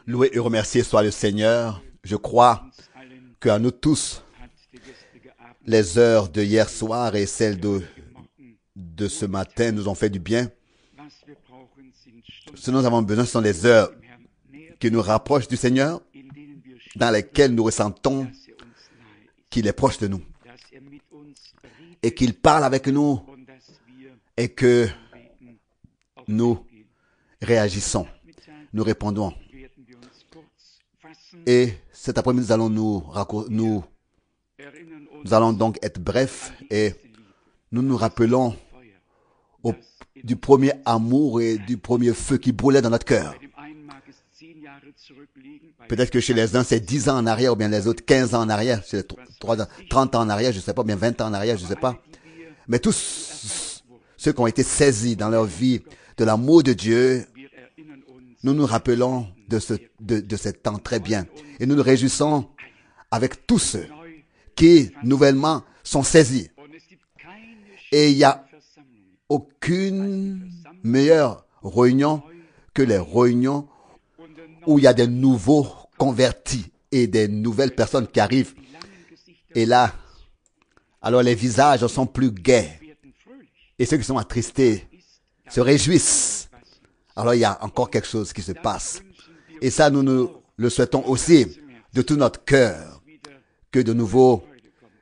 Loué et remercié soit le Seigneur. Je crois qu'à nous tous, les heures de hier soir et celles de ce matin nous ont fait du bien. Ce dont nous avons besoin, ce sont les heures qui nous rapprochent du Seigneur, dans lesquelles nous ressentons qu'il est proche de nous et qu'il parle avec nous et que nous réagissons, nous répondons. Et cet après-midi, nous allons donc être brefs et nous nous rappelons du premier amour et du premier feu qui brûlait dans notre cœur. Peut-être que chez les uns, c'est 10 ans en arrière, ou bien les autres 15 ans en arrière, chez les 30 ans en arrière, je ne sais pas, bien 20 ans en arrière, je ne sais pas. Mais tous ceux qui ont été saisis dans leur vie de l'amour de Dieu, nous nous rappelons de ce temps très bien. Et nous nous réjouissons avec tous ceux qui, nouvellement, sont saisis. Et il n'y a aucune meilleure réunion que les réunions où il y a des nouveaux convertis et des nouvelles personnes qui arrivent. Et là, alors les visages sont plus gais. Et ceux qui sont attristés se réjouissent. Alors il y a encore quelque chose qui se passe. Et ça, nous le souhaitons aussi de tout notre cœur, que de nouveau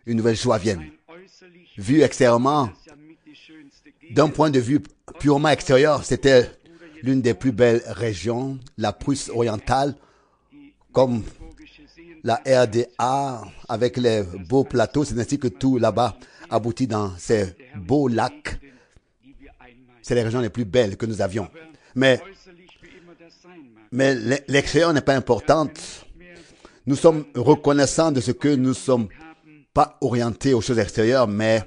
une nouvelle joie vienne. Vu extérieurement, d'un point de vue purement extérieur, c'était l'une des plus belles régions, la Prusse orientale, comme la RDA, avec les beaux plateaux. C'est ainsi que tout là-bas aboutit dans ces beaux lacs. C'est les régions les plus belles que nous avions. Mais l'extérieur n'est pas important. Nous sommes reconnaissants de ce que nous ne sommes pas orientés aux choses extérieures, mais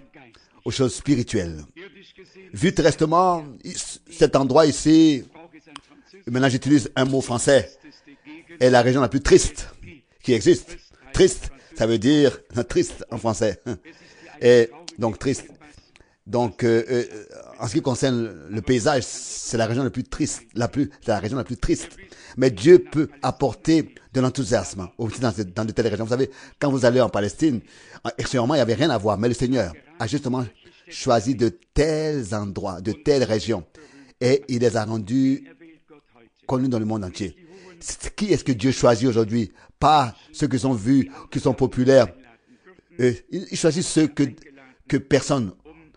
aux choses spirituelles. Vu terrestrement, cet endroit ici, maintenant j'utilise un mot français, est la région la plus triste qui existe. Triste, ça veut dire triste en français. Et donc triste. Donc, en ce qui concerne le paysage, c'est la région la plus triste, c'est la région la plus triste. Mais Dieu peut apporter de l'enthousiasme aussi dans de telles régions. Vous savez, quand vous allez en Palestine, extérieurement, il n'y avait rien à voir. Mais le Seigneur a justement choisi de tels endroits, de telles régions. Et il les a rendus connus dans le monde entier. Qui est-ce que Dieu choisit aujourd'hui? Pas ceux qui sont vus, qui sont populaires. Il choisit ceux que personne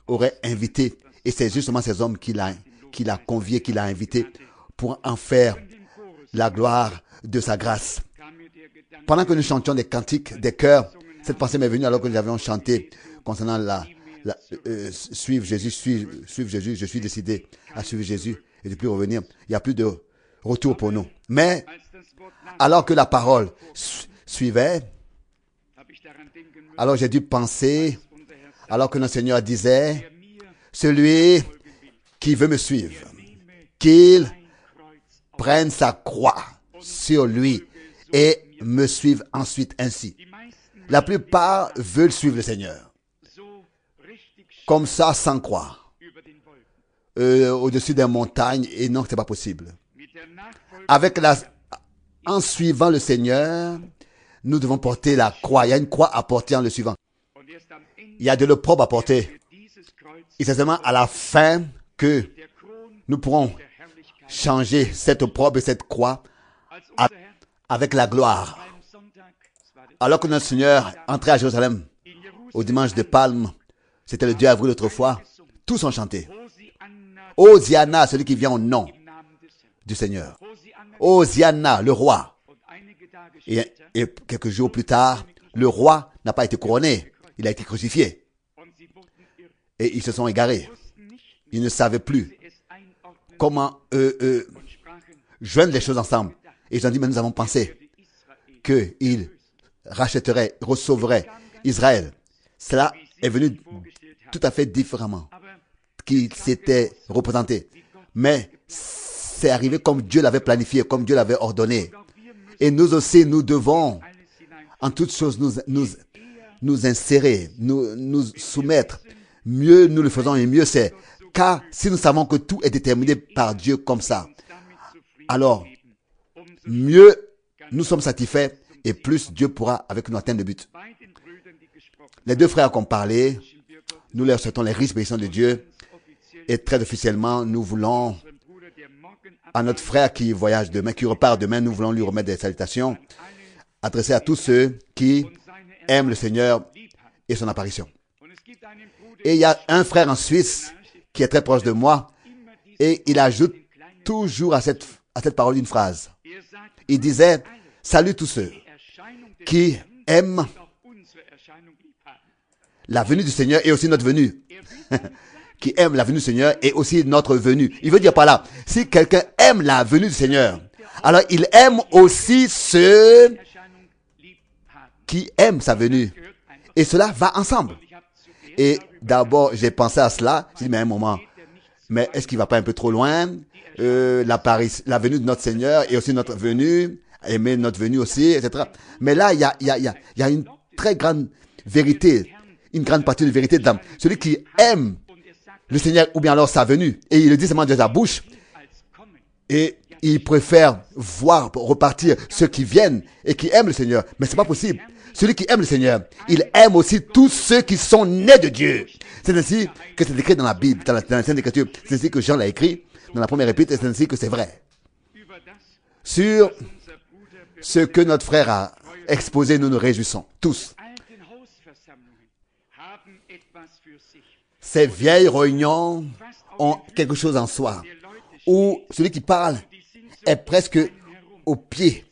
aurait invité. Et c'est justement ces hommes qu'il a conviés, qu'il a invités pour en faire la gloire de sa grâce. Pendant que nous chantions des cantiques, des chœurs, cette pensée m'est venue alors que nous avions chanté concernant suivre Jésus, je suis décidé à suivre Jésus et de plus revenir. Il n'y a plus de retour pour nous. Mais, alors que la parole suivait, alors j'ai dû penser, alors que notre Seigneur disait, celui qui veut me suivre, qu'il prenne sa croix sur lui et me suive ensuite ainsi. La plupart veulent suivre le Seigneur. Comme ça, sans croix. Au-dessus des montagnes, et non, c'est pas possible. En suivant le Seigneur, nous devons porter la croix. Il y a une croix à porter en le suivant. Il y a de l'opprobre à porter. Et c'est seulement à la fin que nous pourrons changer cette opprobre et cette croix avec la gloire. Alors que notre Seigneur entrait à Jérusalem au dimanche de Palme, c'était le 2 avril autrefois, tous ont chanté. Hosiana, celui qui vient au nom du Seigneur. Hosiana, le roi. Et quelques jours plus tard, le roi n'a pas été couronné. Il a été crucifié. Et ils se sont égarés. Ils ne savaient plus comment joindre les choses ensemble. Et ils ont dit, mais nous avons pensé qu'il rachèterait, ressauverait Israël. Cela est venu tout à fait différemment qu'il s'était représenté. Mais c'est arrivé comme Dieu l'avait planifié, comme Dieu l'avait ordonné. Et nous aussi, nous devons en toutes choses nous insérer, nous soumettre. Mieux nous le faisons et mieux c'est. Car si nous savons que tout est déterminé par Dieu comme ça, alors mieux nous sommes satisfaits et plus Dieu pourra avec nous atteindre le but. Les deux frères qui ont parlé, nous leur souhaitons les riches bénédictions de Dieu et très officiellement, nous voulons à notre frère qui voyage demain, qui repart demain, nous voulons lui remettre des salutations adressées à tous ceux qui aiment le Seigneur et son apparition. Et il y a un frère en Suisse qui est très proche de moi et il ajoute toujours à cette parole une phrase. Il disait, salut tous ceux qui aiment la venue du Seigneur et aussi notre venue. Qui aime la venue du Seigneur et aussi notre venue. Il veut dire par là, si quelqu'un aime la venue du Seigneur, alors il aime aussi ceux qui aiment sa venue. Et cela va ensemble. Et d'abord, j'ai pensé à cela. J'ai dit, mais un moment, mais est-ce qu'il ne va pas un peu trop loin? La venue de notre Seigneur et aussi notre venue, aimer notre venue aussi, etc. Mais là, il y a une très grande vérité, une grande partie de vérité dedans. Celui qui aime le Seigneur ou bien alors sa venue, et il le dit seulement de sa bouche, et il préfère voir repartir ceux qui viennent et qui aiment le Seigneur. Mais c'est pas possible. Celui qui aime le Seigneur, il aime aussi tous ceux qui sont nés de Dieu. C'est ainsi que c'est écrit dans la Bible, dans la Sainte Écriture. C'est ainsi que Jean l'a écrit dans la première épître, et c'est ainsi que c'est vrai. Sur ce que notre frère a exposé, nous nous réjouissons tous. Ces vieilles réunions ont quelque chose en soi, où celui qui parle est presque au pied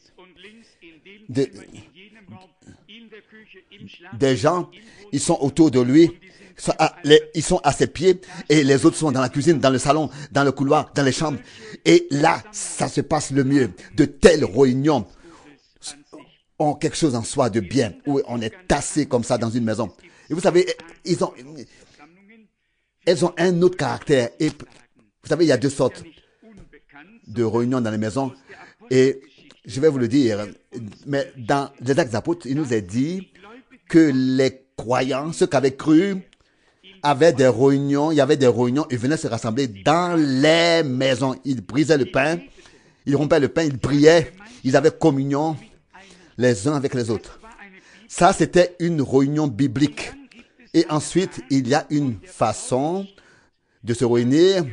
des gens. Ils sont autour de lui, ils sont à ses pieds, et les autres sont dans la cuisine, dans le salon, dans le couloir, dans les chambres. Et là, ça se passe le mieux. De telles réunions ont quelque chose en soi de bien, où on est tassé comme ça dans une maison. Et vous savez, elles ont un autre caractère. Et vous savez, il y a deux sortes de réunions dans les maisons. Et je vais vous le dire, mais dans les Actes des Apôtres, il nous est dit que les croyants, ceux qui avaient cru, avaient des réunions, il y avait des réunions, ils venaient se rassembler dans les maisons. Ils brisaient le pain, ils rompaient le pain, ils priaient, ils avaient communion les uns avec les autres. Ça, c'était une réunion biblique. Et ensuite, il y a une façon de se réunir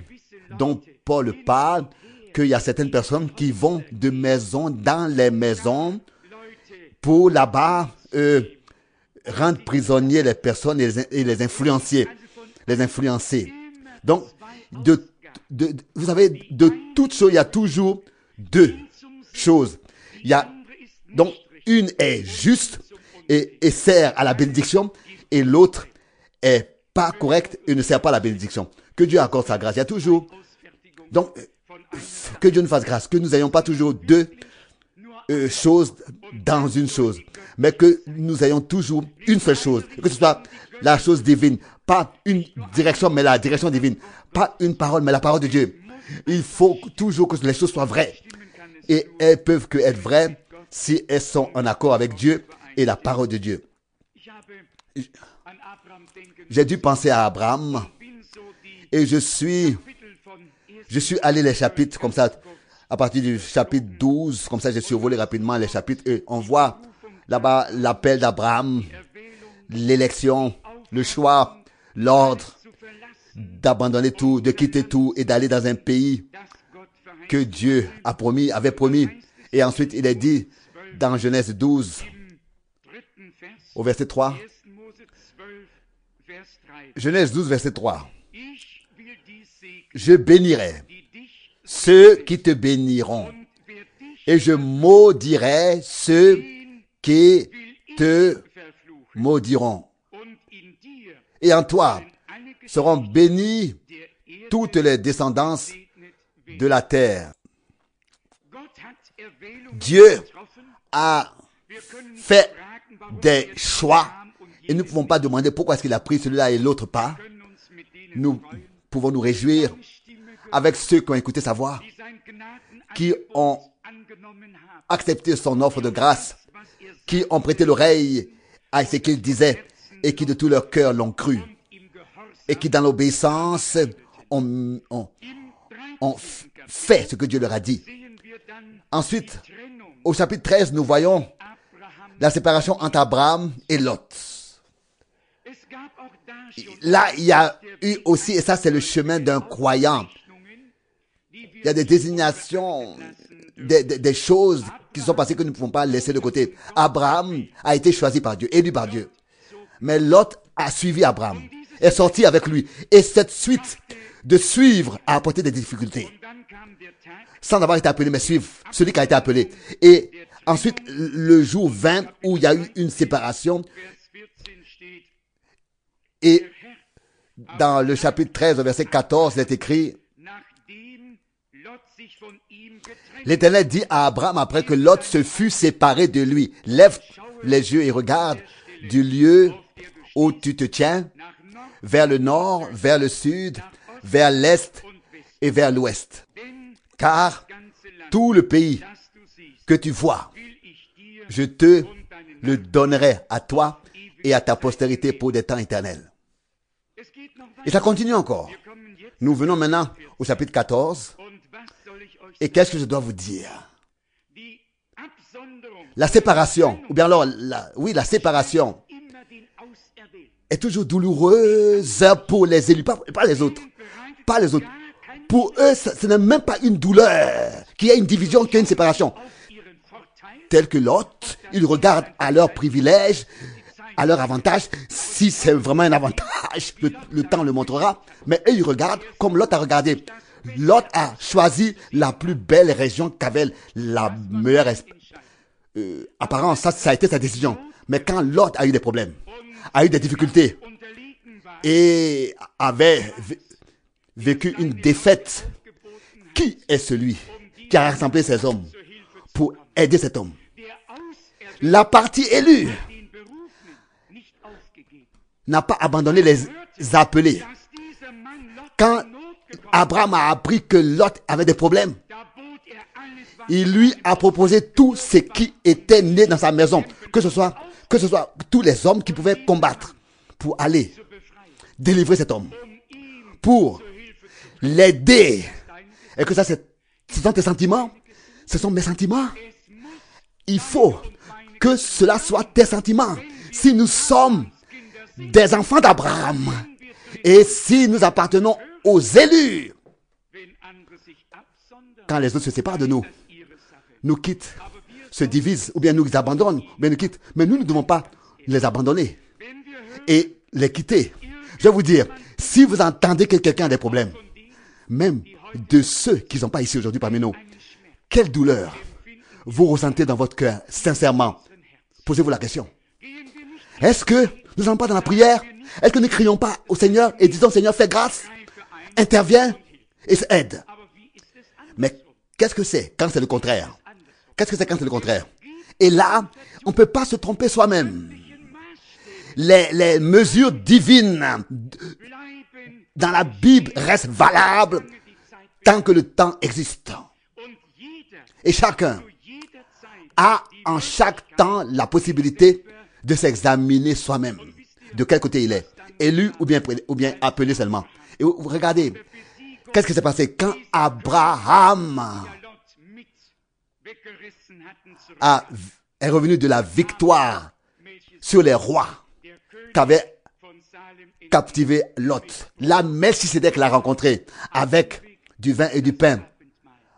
dont Paul parle, qu'il y a certaines personnes qui vont de maison dans les maisons pour là-bas rendre prisonniers les personnes et les influencer. Donc, vous savez, de toutes choses, il y a toujours deux choses. Donc, une est juste et sert à la bénédiction, et l'autre est pas correcte et ne sert pas à la bénédiction. Que Dieu accorde sa grâce. Il y a toujours. Donc, que Dieu nous fasse grâce. Que nous n'ayons pas toujours deux choses dans une chose. Mais que nous ayons toujours une seule chose. Que ce soit la chose divine. Pas une direction, mais la direction divine. Pas une parole, mais la parole de Dieu. Il faut toujours que les choses soient vraies. Et elles peuvent que être vraies si elles sont en accord avec Dieu et la parole de Dieu. J'ai dû penser à Abraham et je suis allé les chapitres comme ça, à partir du chapitre 12, comme ça j'ai survolé rapidement les chapitres et on voit là-bas l'appel d'Abraham, l'élection, le choix, l'ordre d'abandonner tout, de quitter tout et d'aller dans un pays que Dieu avait promis. Et ensuite il est dit dans Genèse 12, au verset 3, Genèse 12, verset 3. Je bénirai ceux qui te béniront et je maudirai ceux qui te maudiront. Et en toi seront bénies toutes les descendances de la terre. Dieu a fait des choix et nous ne pouvons pas demander pourquoi est-ce qu'il a pris celui-là et l'autre pas. Nous pouvons nous réjouir avec ceux qui ont écouté sa voix, qui ont accepté son offre de grâce, qui ont prêté l'oreille à ce qu'il disait et qui de tout leur cœur l'ont cru et qui dans l'obéissance ont fait ce que Dieu leur a dit. Ensuite, au chapitre 13, nous voyons la séparation entre Abraham et Lot. Là, il y a eu aussi, et ça c'est le chemin d'un croyant, il y a des désignations, des choses qui sont passées que nous ne pouvons pas laisser de côté. Abraham a été choisi par Dieu, élu par Dieu. Mais Lot a suivi Abraham, est sorti avec lui. Et cette suite de suivre a apporté des difficultés. Sans avoir été appelé, mais suivre celui qui a été appelé. Et ensuite, le jour 20, où il y a eu une séparation. Et dans le chapitre 13, verset 14, il est écrit: L'Éternel dit à Abraham après que Lot se fut séparé de lui: Lève les yeux et regarde du lieu où tu te tiens, vers le nord, vers le sud, vers l'est et vers l'ouest. Car tout le pays que tu vois, je te le donnerai à toi et à ta postérité pour des temps éternels. Et ça continue encore. Nous venons maintenant au chapitre 14. Et qu'est-ce que je dois vous dire? La séparation, ou bien alors, la séparation est toujours douloureuse pour les élus, pas les autres. Pas les autres. Pour eux, ce n'est même pas une douleur, qu'il y ait une division, qu'il y ait une séparation. Tel que Lot, ils regardent à leur privilège, à leur avantage, si c'est vraiment un avantage, le temps le montrera, mais eux, ils regardent comme Lot a regardé. Lot a choisi la plus belle région qu'avait la meilleure apparence. Ça a été sa décision. Mais quand Lot a eu des problèmes, a eu des difficultés et avait vécu une défaite, qui est celui qui a rassemblé ces hommes pour aider cet homme? La partie élue n'a pas abandonné les appelés. Quand Abraham a appris que Lot avait des problèmes, il lui a proposé tout ce qui était né dans sa maison, que ce soit tous les hommes qui pouvaient combattre pour aller délivrer cet homme, pour l'aider. Et que ça, ce sont tes sentiments, ce sont mes sentiments. Il faut que cela soit tes sentiments. Si nous sommes des enfants d'Abraham et si nous appartenons aux élus, quand les autres se séparent de nous, nous quittent, se divisent, ou bien nous abandonnent, ou bien nous quittent. Mais nous ne devons pas les abandonner et les quitter. Je vais vous dire, si vous entendez que quelqu'un a des problèmes, même de ceux qui ne sont pas ici aujourd'hui parmi nous, quelle douleur vous ressentez dans votre cœur, sincèrement? Posez-vous la question. Est-ce que nous n'allons pas dans la prière? Est-ce que nous ne crions pas au Seigneur et disons: Seigneur, fais grâce, interviens et aide? Mais qu'est-ce que c'est quand c'est le contraire? Qu'est-ce que c'est quand c'est le contraire? Et là, on ne peut pas se tromper soi-même. Les mesures divines dans la Bible restent valables tant que le temps existe. Et chacun a en chaque temps la possibilité de s'examiner soi-même. De quel côté il est, élu ou bien appelé seulement. Et vous regardez, qu'est-ce qui s'est passé quand Abraham est revenu de la victoire sur les rois qu'avait captivé Lot. Là, Melchisédek l'a rencontré avec du vin et du pain.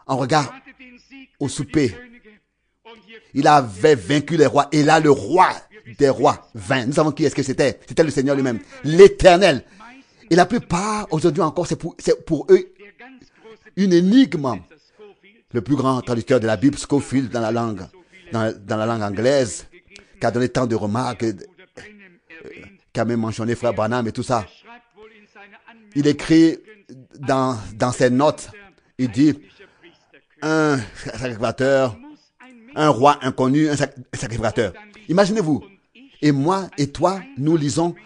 En regard au souper, il avait vaincu les rois. Et là, le roi des rois vint. Nous savons qui est-ce que c'était. C'était le Seigneur lui-même, l'Éternel. Et la plupart, aujourd'hui encore, c'est pour eux une énigme. Le plus grand traducteur de la Bible, Scofield, dans la langue anglaise, qui a donné tant de remarques, qui a même mentionné Frère Branham et tout ça. Il écrit dans ses notes, il dit: un sacrificateur, un roi inconnu, un sacrificateur. Imaginez-vous. Et moi et toi, nous lisons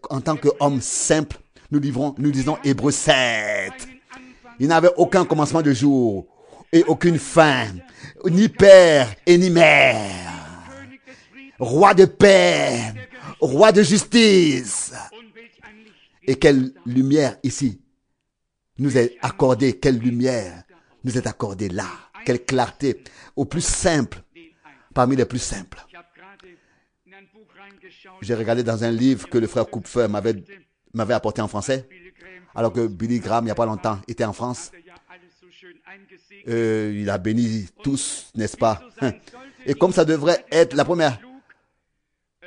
en tant qu'hommes simples, nous lisons Hébreux 7. Il n'avait aucun commencement de jour et aucune fin, ni père et ni mère. Roi de paix, roi de justice. Et quelle lumière ici nous est accordée, quelle lumière nous est accordée là, quelle clarté, au plus simple parmi les plus simples. J'ai regardé dans un livre que le frère Kupfer m'avait apporté en français, alors que Billy Graham, il n'y a pas longtemps, était en France. Il a béni tous, n'est-ce pas? Et comme ça devrait être la première,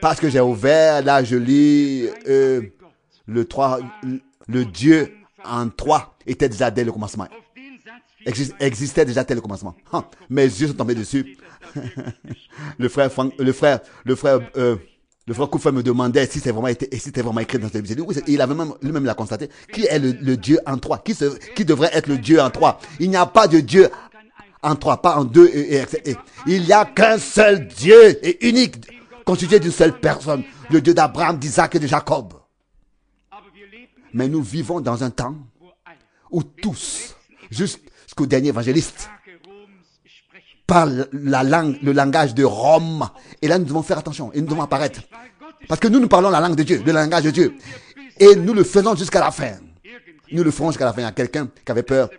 parce que j'ai ouvert, là je lis le Dieu en trois était déjà dès le commencement. Existait déjà dès le commencement. Mes yeux sont tombés dessus. Le frère Kupfer me demandait si c'était vraiment écrit dans cette Bible. Oui, il avait lui-même l'a constaté. Qui est le Dieu en trois? Qui devrait être le Dieu en trois? Il n'y a pas de Dieu en trois, pas en deux. Il n'y a qu'un seul Dieu et unique, constitué d'une seule personne, le Dieu d'Abraham, d'Isaac et de Jacob. Mais nous vivons dans un temps où tous, jusqu'au dernier évangéliste, parlent le langage de Rome. Et là, nous devons faire attention et nous devons apparaître. Parce que nous parlons la langue de Dieu, le langage de Dieu. Et nous le faisons jusqu'à la fin. Nous le ferons jusqu'à la fin. Il y a quelqu'un qui avait peur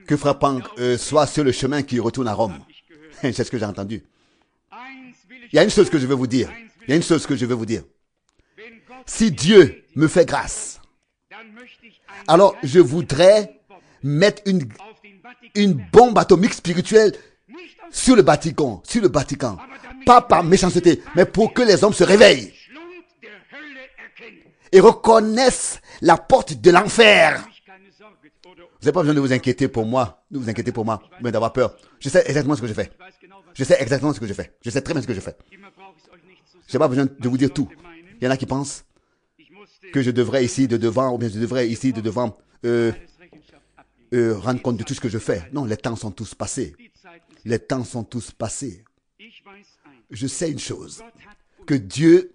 que Frère Pang soit sur le chemin qui retourne à Rome. C'est ce que j'ai entendu. Il y a une chose que je veux vous dire. Si Dieu me fait grâce, alors je voudrais mettre une bombe atomique spirituelle sur le Vatican. Pas par méchanceté, mais pour que les hommes se réveillent et reconnaissent la porte de l'enfer. Vous n'avez pas besoin de vous inquiéter pour moi, mais d'avoir peur. Je sais exactement ce que je fais. Je sais très bien ce que je fais. Je n'ai pas besoin de vous dire tout. Il y en a qui pensent que je devrais ici de devant, ou bien je devrais ici de devant rendre compte de tout ce que je fais. Non, les temps sont tous passés. Je sais une chose, que Dieu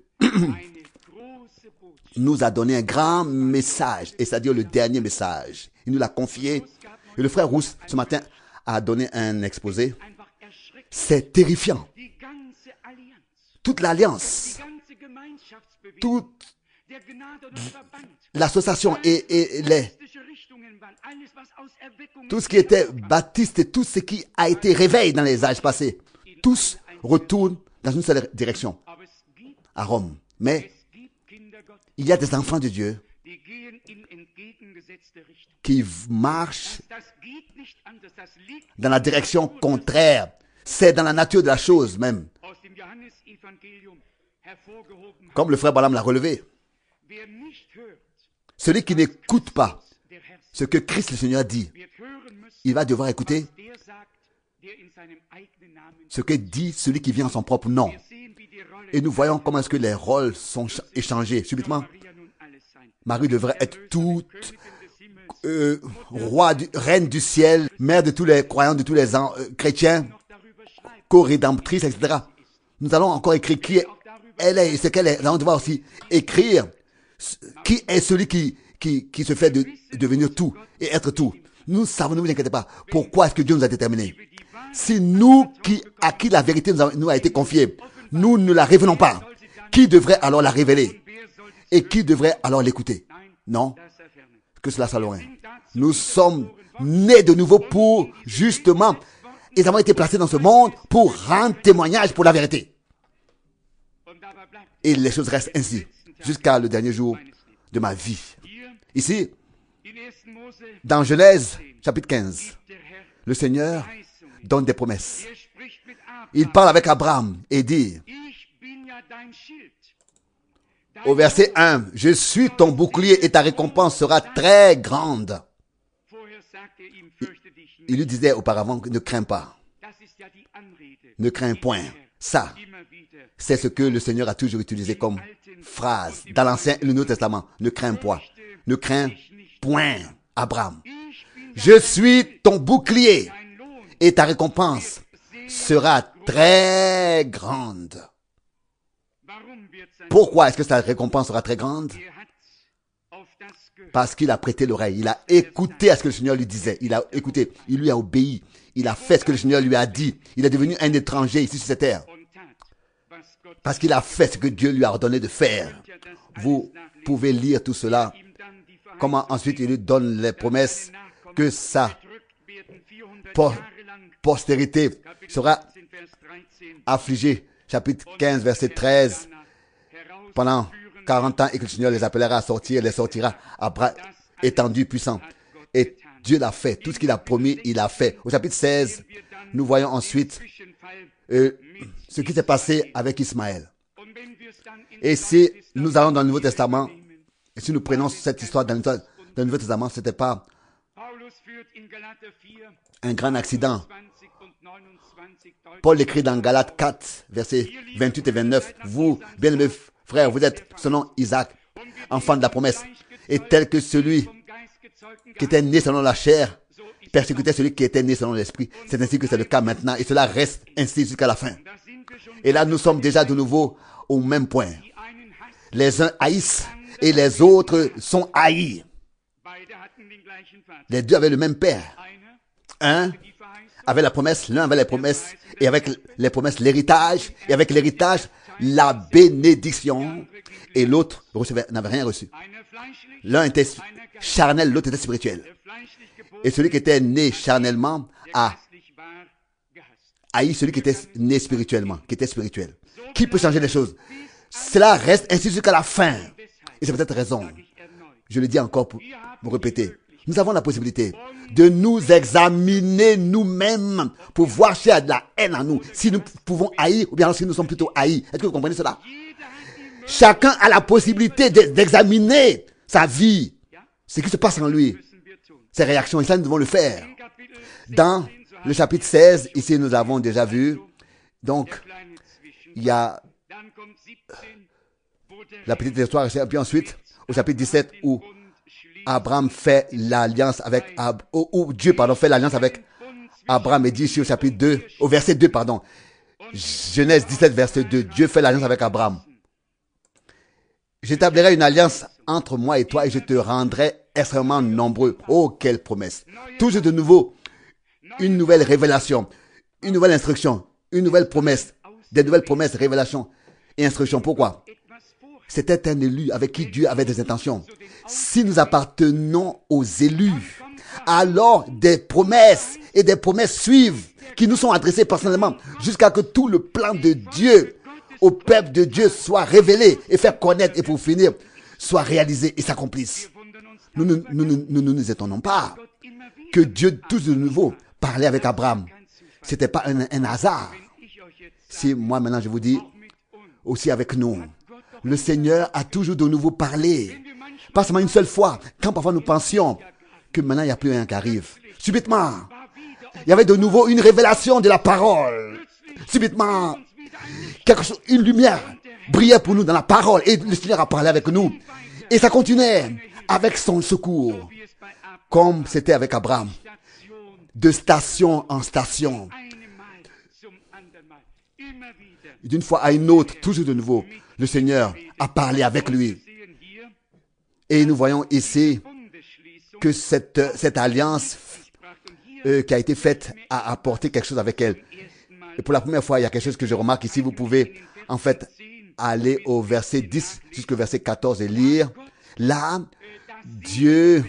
nous a donné un grand message, et c'est-à-dire le dernier message. Il nous l'a confié. Et le frère Rousse, ce matin, a donné un exposé. C'est terrifiant. Toute l'alliance, toute l'association et tout ce qui était baptiste et tout ce qui a été réveil dans les âges passés, tous retournent dans une seule direction, à Rome. Mais il y a des enfants de Dieu qui marchent dans la direction contraire. C'est dans la nature de la chose même. Comme le frère Balaam l'a relevé. Celui qui n'écoute pas ce que Christ le Seigneur dit, il va devoir écouter ce que dit celui qui vient en son propre nom. Et nous voyons comment est-ce que les rôles sont échangés. Subitement, Marie devrait être toute reine du ciel, mère de tous les croyants, de tous les chrétiens, co-rédemptrice, etc. Nous allons encore écrire qui elle est et ce qu'elle est. Nous allons devoir aussi écrire qui est celui qui se fait de devenir tout et être tout. Nous savons, ne vous inquiétez pas. Pourquoi est-ce que Dieu nous a déterminés? Si nous, à qui la vérité nous a été confiée, nous ne la révélons pas, qui devrait alors la révéler? Et qui devrait alors l'écouter? Non, que cela soit loin. Nous sommes nés de nouveau pour, justement, ils avons été placés dans ce monde pour rendre témoignage pour la vérité. Et les choses restent ainsi, jusqu'à le dernier jour de ma vie. Ici, dans Genèse, chapitre 15, le Seigneur donne des promesses. Il parle avec Abraham et dit, au verset 1, « Je suis ton bouclier et ta récompense sera très grande. » Il lui disait auparavant, ne crains pas. Ne crains point. Ça, c'est ce que le Seigneur a toujours utilisé comme phrase dans l'Ancien et le Nouveau Testament. Ne crains point. Ne crains point, Abraham. Je suis ton bouclier et ta récompense sera très grande. Pourquoi est-ce que sa récompense sera très grande? Parce qu'il a prêté l'oreille. Il a écouté à ce que le Seigneur lui disait. Il a écouté. Il lui a obéi. Il a fait ce que le Seigneur lui a dit. Il est devenu un étranger ici sur cette terre. Parce qu'il a fait ce que Dieu lui a ordonné de faire. Vous pouvez lire tout cela. Comment ensuite il lui donne les promesses que sa postérité sera affligés, chapitre 15, verset 13, pendant 40 ans, et que le Seigneur les appellera à sortir, les sortira à bras étendus, puissants. Et Dieu l'a fait. Tout ce qu'il a promis, il a fait. Au chapitre 16, nous voyons ensuite ce qui s'est passé avec Ismaël. Et si nous allons dans le Nouveau Testament, et si nous prenons cette histoire dans le Nouveau Testament, ce n'était pas un grand accident. Paul écrit dans Galates 4, versets 28 et 29, « Vous, bien-aimés frères, vous êtes selon Isaac, enfant de la promesse, et tel que celui qui était né selon la chair persécutait celui qui était né selon l'esprit. C'est ainsi que c'est le cas maintenant, et cela reste ainsi jusqu'à la fin. » Et là, nous sommes déjà de nouveau au même point. Les uns haïssent et les autres sont haïs. Les deux avaient le même père. Un avait la promesse, l'un avait les promesses, et avec les promesses, l'héritage, et avec l'héritage, la bénédiction, et l'autre n'avait rien reçu. L'un était charnel, l'autre était spirituel. Et celui qui était né charnellement a haï celui qui était né spirituellement, qui était spirituel. Qui peut changer les choses? Cela reste ainsi jusqu'à la fin. Et c'est peut-être raison. Je le dis encore pour me répéter. Nous avons la possibilité de nous examiner nous-mêmes pour voir s'il y a de la haine en nous. Si nous pouvons haïr ou bien si nous sommes plutôt haïs. Est-ce que vous comprenez cela? Chacun a la possibilité d'examiner sa vie, ce qui se passe en lui, ses réactions. Et ça, nous devons le faire. Dans le chapitre 16, ici, nous avons déjà vu. Donc, il y a la petite histoire. Et puis ensuite, au chapitre 17, où Abraham fait l'alliance avec où Dieu fait l'alliance avec Abraham et dit ici au chapitre 2, au verset 2, pardon. Genèse 17, verset 2. Dieu fait l'alliance avec Abraham. J'établirai une alliance entre moi et toi et je te rendrai extrêmement nombreux. Oh, quelle promesse. Toujours de nouveau, une nouvelle révélation, une nouvelle instruction, une nouvelle promesse, des nouvelles promesses, révélations et instructions. Pourquoi? C'était un élu avec qui Dieu avait des intentions. Si nous appartenons aux élus, alors des promesses et des promesses suivent qui nous sont adressées personnellement jusqu'à que tout le plan de Dieu au peuple de Dieu soit révélé et fait connaître et pour finir soit réalisé et s'accomplisse. Nous ne nous étonnons pas que Dieu tout de nouveau parlait avec Abraham. C'était pas un hasard. Si moi maintenant je vous dis aussi avec nous, le Seigneur a toujours de nouveau parlé. Pas seulement une seule fois. Quand parfois nous pensions que maintenant il n'y a plus rien qui arrive. Subitement, il y avait de nouveau une révélation de la parole. Subitement, une lumière brillait pour nous dans la parole et le Seigneur a parlé avec nous. Et ça continuait avec son secours, comme c'était avec Abraham, de station en station, d'une fois à une autre, toujours de nouveau, le Seigneur a parlé avec lui. Et nous voyons ici que cette alliance qui a été faite a apporté quelque chose avec elle. Et pour la première fois, il y a quelque chose que je remarque ici. Vous pouvez en fait aller au verset 10 jusqu'au verset 14 et lire. Là, Dieu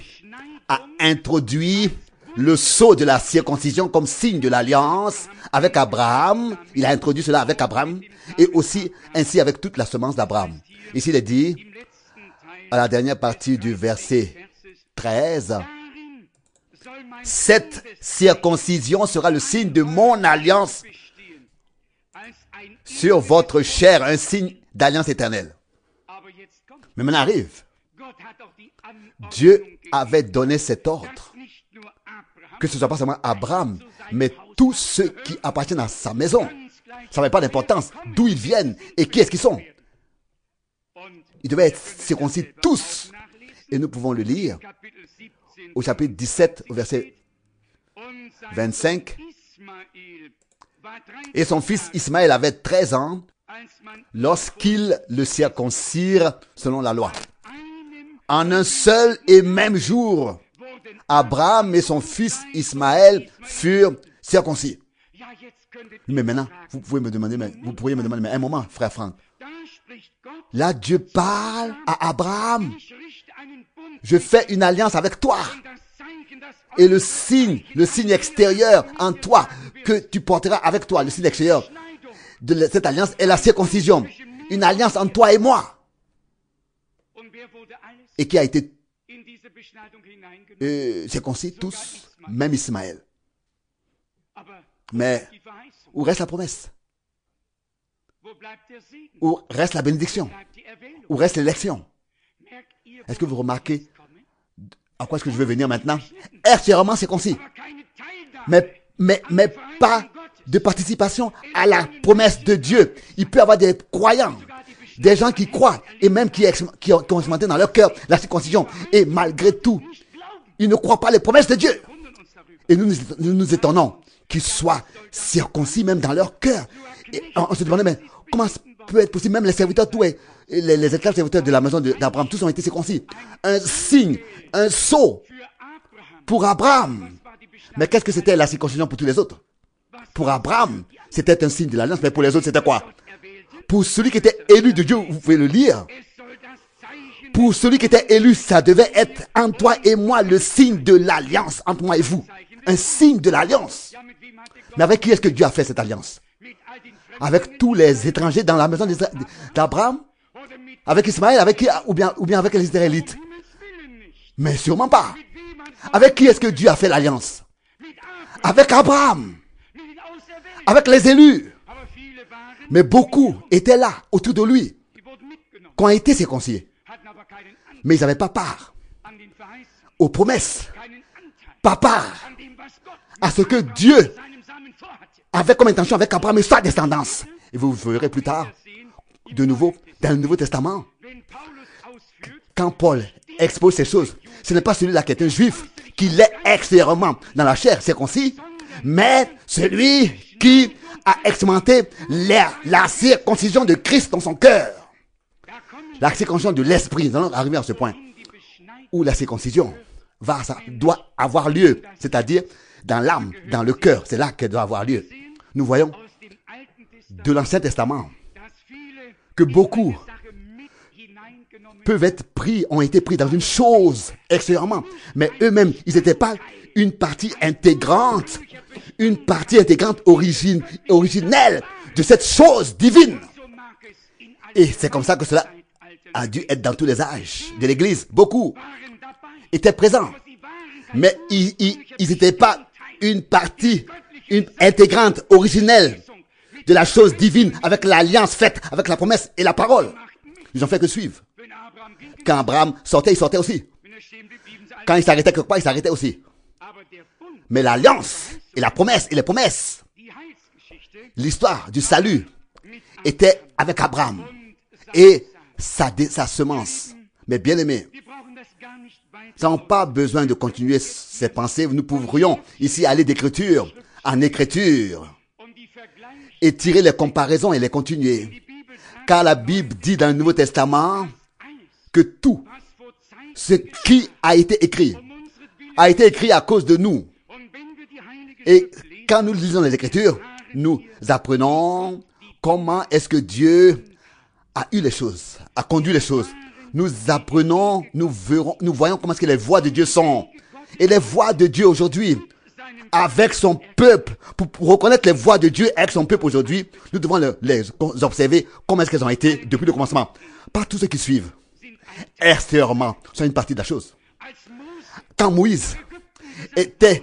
a introduit le sceau de la circoncision comme signe de l'alliance avec Abraham. Il a introduit cela avec Abraham et aussi ainsi avec toute la semence d'Abraham. Ici, il est dit, à la dernière partie du verset 13, « Cette circoncision sera le signe de mon alliance sur votre chair, un signe d'alliance éternelle. » Mais maintenant arrive. Dieu avait donné cet ordre. Que ce ne soit pas seulement Abraham, mais tous ceux qui appartiennent à sa maison. Ça n'avait pas d'importance d'où ils viennent et qui est-ce qu'ils sont. Ils devaient être circoncis tous. Et nous pouvons le lire au chapitre 17, au verset 25. Et son fils Ismaël avait 13 ans lorsqu'ils le circoncirent selon la loi. En un seul et même jour, Abraham et son fils Ismaël furent circoncis. Mais maintenant, vous pourriez me demander, mais un moment, frère Franck. Là, Dieu parle à Abraham. Je fais une alliance avec toi. Et le signe extérieur en toi que tu porteras avec toi, le signe extérieur de cette alliance est la circoncision. Une alliance entre toi et moi. Et qui a été circoncis tous, même Ismaël. Mais où reste la promesse? Où reste la bénédiction? Où reste l'élection? Est-ce que vous remarquez à quoi est-ce que je veux venir maintenant? Extérieurement circoncis. Mais pas de participation à la promesse de Dieu. Il peut y avoir des croyants, des gens qui croient et même qui ont expérimenté dans leur cœur la circoncision. Et malgré tout, ils ne croient pas les promesses de Dieu. Et nous nous étonnons qu'ils soient circoncis même dans leur cœur. Et on se demandait, mais comment ça peut être possible? Même les serviteurs, tous les esclaves serviteurs de la maison d'Abraham, tous ont été circoncis. Un signe, un sceau pour Abraham. Mais qu'est-ce que c'était la circoncision pour tous les autres? Pour Abraham, c'était un signe de l'alliance, mais pour les autres, c'était quoi? Pour celui qui était élu de Dieu, vous pouvez le lire. Pour celui qui était élu, ça devait être entre toi et moi le signe de l'alliance, entre moi et vous. Un signe de l'alliance. Mais avec qui est-ce que Dieu a fait cette alliance? Avec tous les étrangers dans la maison d'Abraham? Avec Ismaël? Avec qui? Ou bien avec les Israélites? Mais sûrement pas. Avec qui est-ce que Dieu a fait l'alliance? Avec Abraham. Avec les élus. Mais beaucoup étaient là, autour de lui, qui ont été circoncis. Mais ils n'avaient pas part aux promesses, pas part à ce que Dieu avait comme intention avec Abraham et sa descendance. Et vous verrez plus tard, de nouveau, dans le Nouveau Testament, quand Paul expose ces choses, ce n'est pas celui-là qui est un juif, qui l'est extérieurement dans la chair circoncis, mais celui qui a expérimenté la circoncision de Christ dans son cœur. La circoncision de l'esprit. Nous allons arriver à ce point où la circoncision doit avoir lieu, c'est-à-dire dans l'âme, dans le cœur. C'est là qu'elle doit avoir lieu. Nous voyons de l'Ancien Testament que beaucoup ont été pris dans une chose extérieurement, mais eux-mêmes, ils n'étaient pas une partie intégrante originelle de cette chose divine. Et c'est comme ça que cela a dû être dans tous les âges de l'Église. Beaucoup étaient présents, mais ils n'étaient pas une partie intégrante, originelle de la chose divine avec l'alliance faite, avec la promesse et la parole. Ils n'ont fait que suivre. Quand Abraham sortait, il sortait aussi. Quand il s'arrêtait quelque part, il s'arrêtait aussi. Mais l'alliance et la promesse et les promesses, l'histoire du salut était avec Abraham et sa semence. Mais bien aimé, sans pas besoin de continuer ces pensées, nous pourrions ici aller d'écriture en écriture et tirer les comparaisons et les continuer. Car la Bible dit dans le Nouveau Testament que tout ce qui a été écrit à cause de nous. Et quand nous lisons les Écritures, nous apprenons comment est-ce que Dieu a eu les choses, a conduit les choses. Nous apprenons, nous voyons comment est-ce que les voies de Dieu sont. Et les voies de Dieu aujourd'hui, avec son peuple, pour reconnaître les voies de Dieu avec son peuple aujourd'hui, nous devons les observer comment est-ce qu'elles ont été depuis le commencement. Pas tous ceux qui suivent. Extérieurement, c'est une partie de la chose. Quand Moïse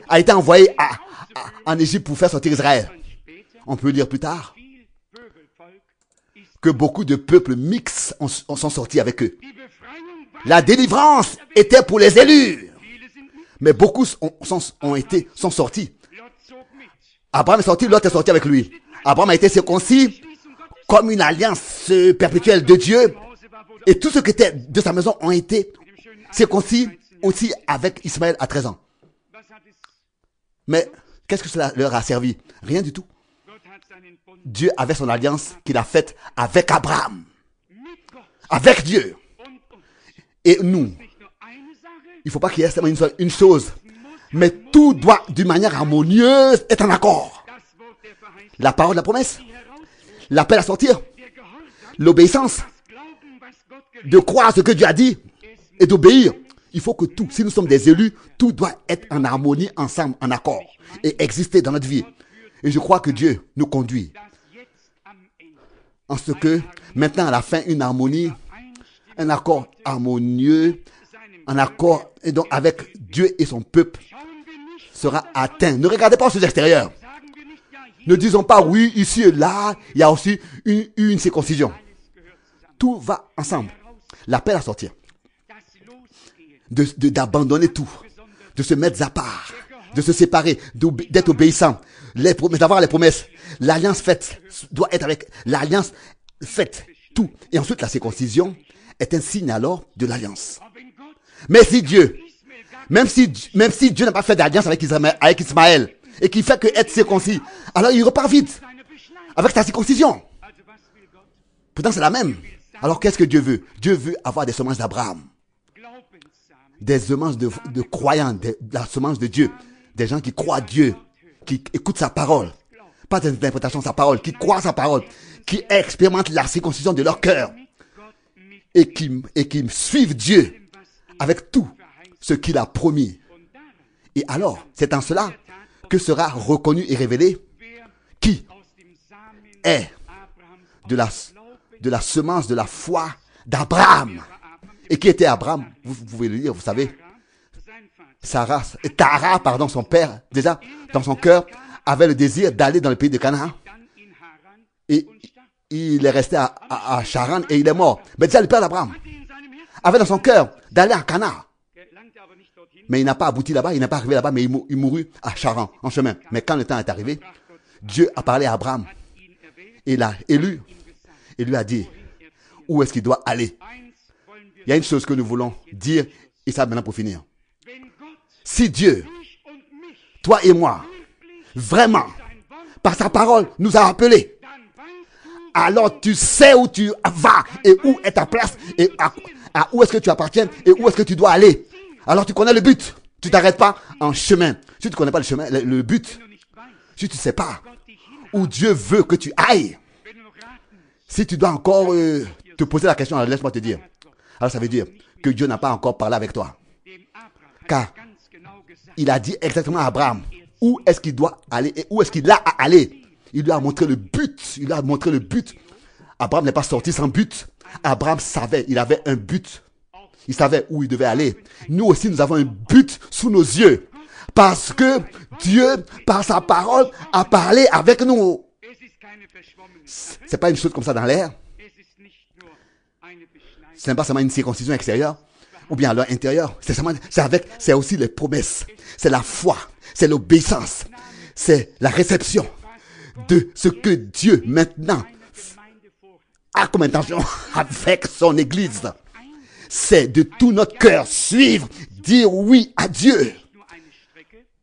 a été envoyé en Égypte pour faire sortir Israël, on peut lire plus tard que beaucoup de peuples mixtes sont sortis avec eux. La délivrance était pour les élus, mais beaucoup sont sortis. Abraham est sorti, Lot est sorti avec lui. Abraham a été circoncis comme une alliance perpétuelle de Dieu, et tous ceux qui étaient de sa maison ont été circoncis aussi avec Ismaël à 13 ans. Mais qu'est-ce que cela leur a servi? Rien du tout. Dieu avait son alliance qu'il a faite avec Abraham, avec Dieu. Et nous, il ne faut pas qu'il y ait seulement une chose, mais tout doit d'une manière harmonieuse être en accord. La parole de la promesse, l'appel à sortir, l'obéissance, de croire ce que Dieu a dit et d'obéir. Il faut que tout, si nous sommes des élus, tout doit être en harmonie ensemble, en accord et exister dans notre vie. Et je crois que Dieu nous conduit en ce que maintenant à la fin une harmonie, un accord harmonieux, un accord et donc avec Dieu et son peuple sera atteint. Ne regardez pas aux choses extérieures. Ne disons pas oui, ici et là, il y a aussi une circoncision. Tout va ensemble. L'appel à sortir. D'abandonner tout. De se mettre à part. De se séparer. D'être obéissant. D'avoir les promesses. L'alliance faite doit être avec l'alliance faite. Tout. Et ensuite, la circoncision est un signe alors de l'alliance. Mais si Dieu, même si Dieu n'a pas fait d'alliance avec Ismaël, et qu'il fait que être circoncis, alors il repart vite avec sa circoncision. Pourtant c'est la même. Alors qu'est-ce que Dieu veut? Dieu veut avoir des semences d'Abraham, des semences de croyants, de la semence de Dieu, des gens qui croient Dieu, qui écoutent sa parole, pas des interprétations de sa parole, qui croient sa parole, qui expérimentent la circoncision de leur cœur et qui suivent Dieu avec tout ce qu'il a promis. Et alors, c'est en cela que sera reconnu et révélé qui est de la semence de la foi d'Abraham. Et qui était Abraham? Vous pouvez le lire, vous savez. Tara, son père, déjà, dans son cœur, avait le désir d'aller dans le pays de Canaan. Et il est resté à Charan et il est mort. Mais déjà, le père d'Abraham avait dans son cœur d'aller à Canaan. Mais il n'a pas abouti là-bas, il n'est pas arrivé là-bas, mais il mourut à Charan, en chemin. Mais quand le temps est arrivé, Dieu a parlé à Abraham. Il l'a élu et lui a dit où est-ce qu'il doit aller. Il y a une chose que nous voulons dire, et ça maintenant pour finir. Si Dieu, toi et moi, vraiment, par sa parole, nous a appelés, alors tu sais où tu vas et où est ta place et à où est-ce que tu appartiens et où est-ce que tu dois aller. Alors tu connais le but. Tu t'arrêtes pas en chemin. Si tu ne connais pas le chemin, le but, si tu ne sais pas où Dieu veut que tu ailles, si tu dois encore te poser la question, alors laisse-moi te dire. Alors ça veut dire que Dieu n'a pas encore parlé avec toi. Car il a dit exactement à Abraham où est-ce qu'il doit aller et où est-ce qu'il a à aller. Il lui a montré le but. Il lui a montré le but. Abraham n'est pas sorti sans but. Abraham savait, il avait un but. Il savait où il devait aller. Nous aussi, nous avons un but sous nos yeux. Parce que Dieu, par sa parole, a parlé avec nous. C'est pas une chose comme ça dans l'air. Ce n'est pas seulement une circoncision extérieure ou bien à l'intérieur. C'est aussi les promesses. C'est la foi. C'est l'obéissance. C'est la réception de ce que Dieu maintenant a comme intention avec son Église. C'est de tout notre cœur suivre, dire oui à Dieu.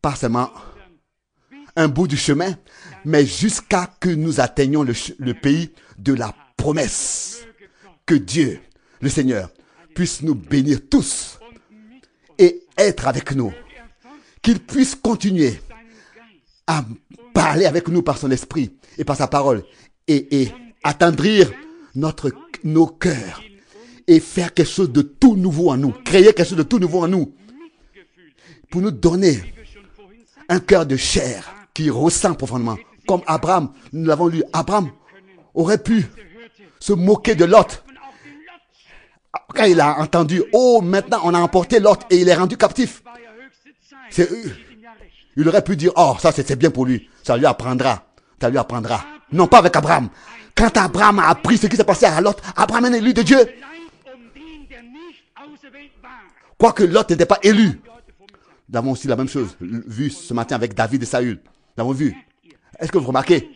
Pas seulement un bout du chemin, mais jusqu'à que nous atteignions le pays de la promesse. Que Dieu, le Seigneur, puisse nous bénir tous et être avec nous. Qu'il puisse continuer à parler avec nous par son esprit et par sa parole et attendrir nos cœurs. Et faire quelque chose de tout nouveau en nous. Créer quelque chose de tout nouveau en nous. Pour nous donner un cœur de chair qui ressent profondément. Comme Abraham, nous l'avons lu. Abraham aurait pu se moquer de Lot. Quand il a entendu, oh maintenant on a emporté Lot et il est rendu captif. Il aurait pu dire, oh ça c'est bien pour lui. Ça lui apprendra. Ça lui apprendra. Non, pas avec Abraham. Quand Abraham a appris ce qui s'est passé à Lot, Abraham est un élu de Dieu. Quoique Lot n'était pas élu. Nous avons aussi la même chose, vu ce matin avec David et Saül. Nous l'avons vu. Est-ce que vous remarquez?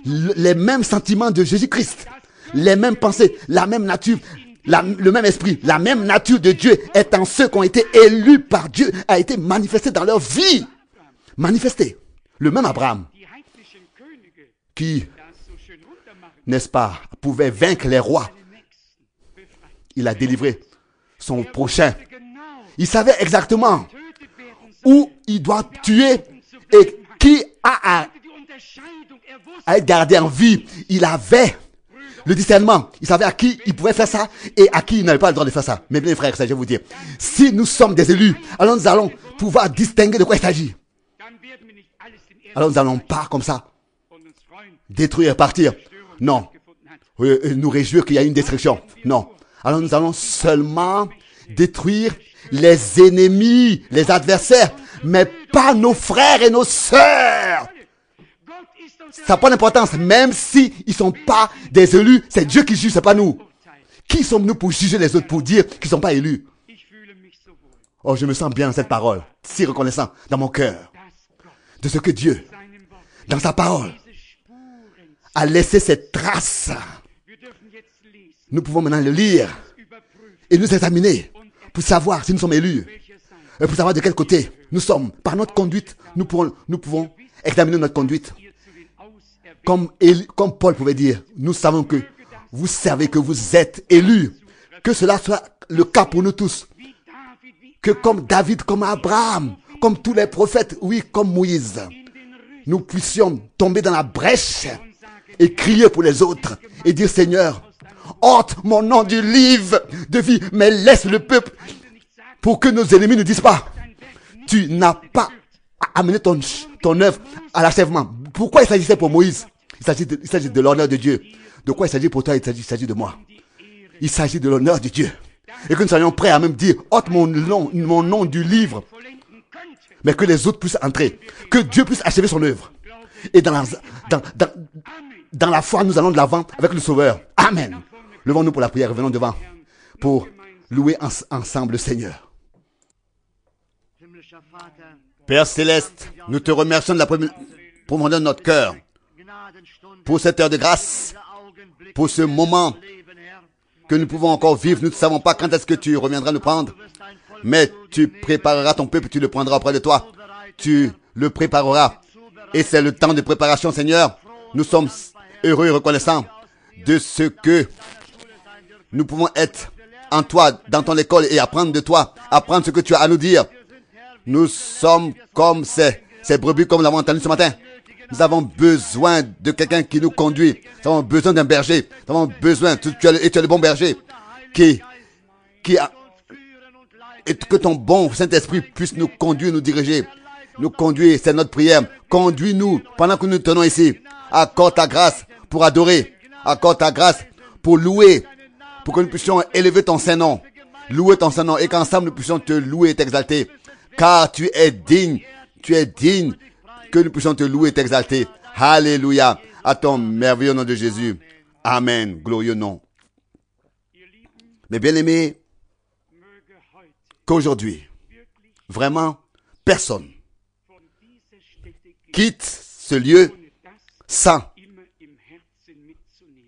Les mêmes sentiments de Jésus-Christ, les mêmes pensées, la même nature, le même esprit, la même nature de Dieu est en ceux qui ont été élus par Dieu, a été manifesté dans leur vie. Manifesté. Le même Abraham, qui, n'est-ce pas, pouvait vaincre les rois. Il a délivré son prochain. Il savait exactement où il doit tuer et qui a à être gardé en vie. Il avait le discernement. Il savait à qui il pouvait faire ça et à qui il n'avait pas le droit de faire ça. Mais bien frères, ça je vais vous dire. Si nous sommes des élus, alors nous allons pouvoir distinguer de quoi il s'agit. Alors nous n'allons pas comme ça détruire, partir. Non. Nous réjouir qu'il y a une destruction. Non. Alors nous allons seulement détruire les ennemis, les adversaires, mais pas nos frères et nos sœurs. Ça n'a pas d'importance, même si ils sont pas des élus, c'est Dieu qui juge, c'est pas nous. Qui sommes-nous pour juger les autres, pour dire qu'ils sont pas élus? Oh, je me sens bien dans cette parole, si reconnaissant dans mon cœur de ce que Dieu, dans sa parole, a laissé cette trace. Nous pouvons maintenant le lire et nous examiner pour savoir si nous sommes élus, et pour savoir de quel côté nous sommes. Par notre conduite, nous pouvons examiner notre conduite. Comme Paul pouvait dire, nous savons que vous savez que vous êtes élus. Que cela soit le cas pour nous tous. Que comme David, comme Abraham, comme tous les prophètes, oui, comme Moïse, nous puissions tomber dans la brèche et crier pour les autres et dire, Seigneur, ôte mon nom du livre de vie, mais laisse le peuple pour que nos ennemis ne disent pas, tu n'as pas amené ton œuvre à l'achèvement. Pourquoi il s'agissait pour Moïse? Il s'agit de l'honneur de Dieu. De quoi il s'agit pour toi? Il s'agit de moi. Il s'agit de l'honneur de Dieu. Et que nous soyons prêts à même dire, ôte mon nom du livre. Mais que les autres puissent entrer. Que Dieu puisse achever son œuvre. Et dans la foi, nous allons de l'avant avec le Sauveur. Amen. Levons-nous pour la prière. Revenons devant pour louer ensemble le Seigneur. Père Céleste, nous te remercions de la profondeur de notre cœur pour cette heure de grâce, pour ce moment que nous pouvons encore vivre. Nous ne savons pas quand est-ce que tu reviendras nous prendre, mais tu prépareras ton peuple, tu le prendras auprès de toi. Tu le prépareras. Et c'est le temps de préparation, Seigneur. Nous sommes heureux et reconnaissants de ce que nous pouvons être en toi, dans ton école et apprendre de toi, apprendre ce que tu as à nous dire. Nous sommes comme ces brebis, comme nous l'avons entendu ce matin. Nous avons besoin de quelqu'un qui nous conduit. Nous avons besoin d'un berger. Nous avons besoin, et tu es le bon berger, et que ton bon Saint-Esprit puisse nous conduire, nous diriger. Nous conduire, c'est notre prière. Conduis-nous pendant que nous tenons ici. Accorde ta grâce pour adorer. Accorde ta grâce pour louer. Pour que nous puissions élever ton Saint-Nom. Louer ton Saint-Nom et qu'ensemble nous puissions te louer et t'exalter. Car tu es digne que nous puissions te louer et t'exalter. Alléluia. À ton merveilleux nom de Jésus. Amen. Glorieux nom. Mais bien aimés, qu'aujourd'hui, vraiment, personne quitte ce lieu sans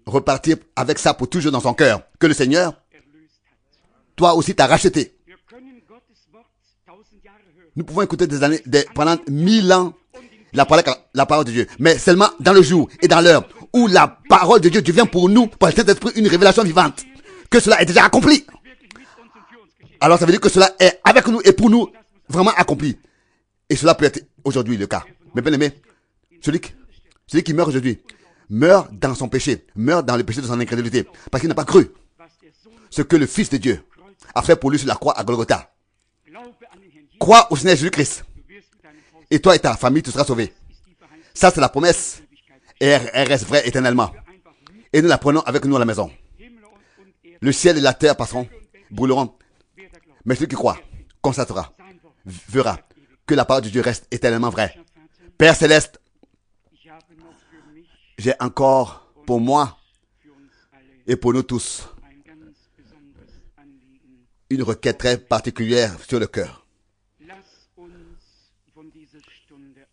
repartir avec ça pour toujours dans son cœur. Que le Seigneur, toi aussi, t'a racheté. Nous pouvons écouter pendant 1000 ans la parole de Dieu. Mais seulement dans le jour et dans l'heure où la parole de Dieu devient pour nous, par le Saint-Esprit, une révélation vivante. Que cela est déjà accompli. Alors ça veut dire que cela est avec nous et pour nous vraiment accompli. Et cela peut être aujourd'hui le cas. Mais bien aimé, celui qui meurt aujourd'hui, meurt dans son péché, meurt dans le péché de son incrédulité, parce qu'il n'a pas cru ce que le Fils de Dieu a fait pour lui sur la croix à Golgotha. Crois au Seigneur Jésus-Christ. Et toi et ta famille, tu seras sauvé. Ça, c'est la promesse. Et elle reste vraie éternellement. Et nous la prenons avec nous à la maison. Le ciel et la terre passeront, brûleront. Mais celui qui croit, constatera, verra que la parole de Dieu reste éternellement vraie. Père Céleste, j'ai encore pour moi et pour nous tous une requête très particulière sur le cœur.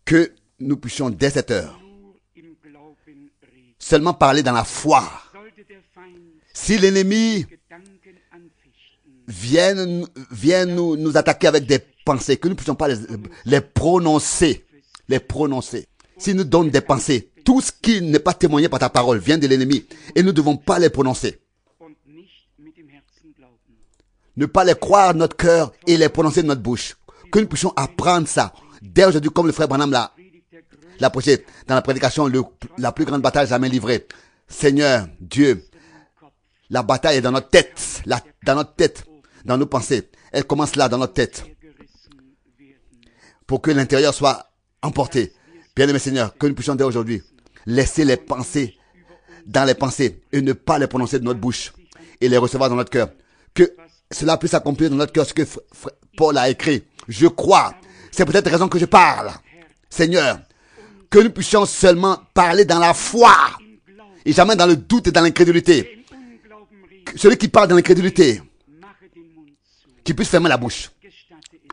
Que nous puissions dès cette heure seulement parler dans la foi. Si l'ennemi vient nous attaquer avec des pensées, que nous ne puissions pas les prononcer. S'il nous donne des pensées, tout ce qui n'est pas témoigné par ta parole vient de l'ennemi et nous ne devons pas les prononcer. Ne pas les croire dans notre cœur et les prononcer de notre bouche. Que nous puissions apprendre ça. Dès aujourd'hui, comme le frère Branham l'a prêché dans la prédication, la plus grande bataille jamais livrée. Seigneur, Dieu, la bataille est dans notre tête, dans nos pensées. Elle commence là, dans notre tête. Pour que l'intérieur soit emporté. Bien-aimé Seigneur, que nous puissions dès aujourd'hui laisser les pensées dans les pensées et ne pas les prononcer de notre bouche et les recevoir dans notre cœur. Que cela puisse accomplir dans notre cœur ce que Paul a écrit. Je crois. C'est peut-être la raison que je parle. Seigneur, que nous puissions seulement parler dans la foi et jamais dans le doute et dans l'incrédulité. Celui qui parle dans l'incrédulité, qui puisse fermer la bouche.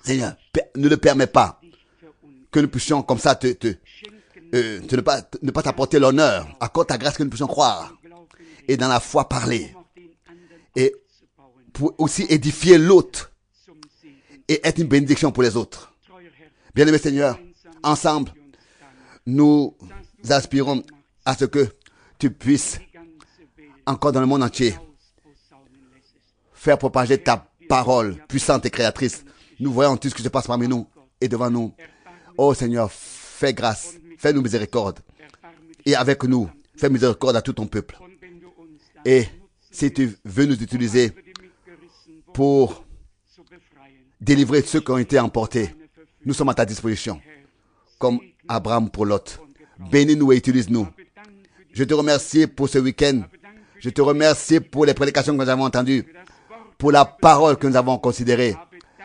Seigneur, ne le permets pas que nous puissions comme ça ne pas t'apporter l'honneur. Accorde ta grâce que nous puissions croire et dans la foi parler. Et pour aussi édifier l'autre et être une bénédiction pour les autres. Bien-aimé Seigneur, ensemble, nous aspirons à ce que tu puisses, encore dans le monde entier, faire propager ta parole puissante et créatrice. Nous voyons tout ce qui se passe parmi nous et devant nous. Oh Seigneur, fais grâce, fais-nous miséricorde. Et avec nous, fais miséricorde à tout ton peuple. Et si tu veux nous utiliser pour délivrer ceux qui ont été emportés, nous sommes à ta disposition, comme Abraham pour Lot. Bénis-nous et utilise-nous. Je te remercie pour ce week-end. Je te remercie pour les prédications que nous avons entendues, pour la parole que nous avons considérée.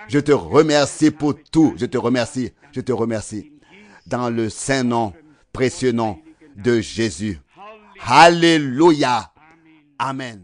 Je te remercie pour tout. Je te remercie. Je te remercie. Dans le saint nom, précieux nom de Jésus. Alléluia. Amen.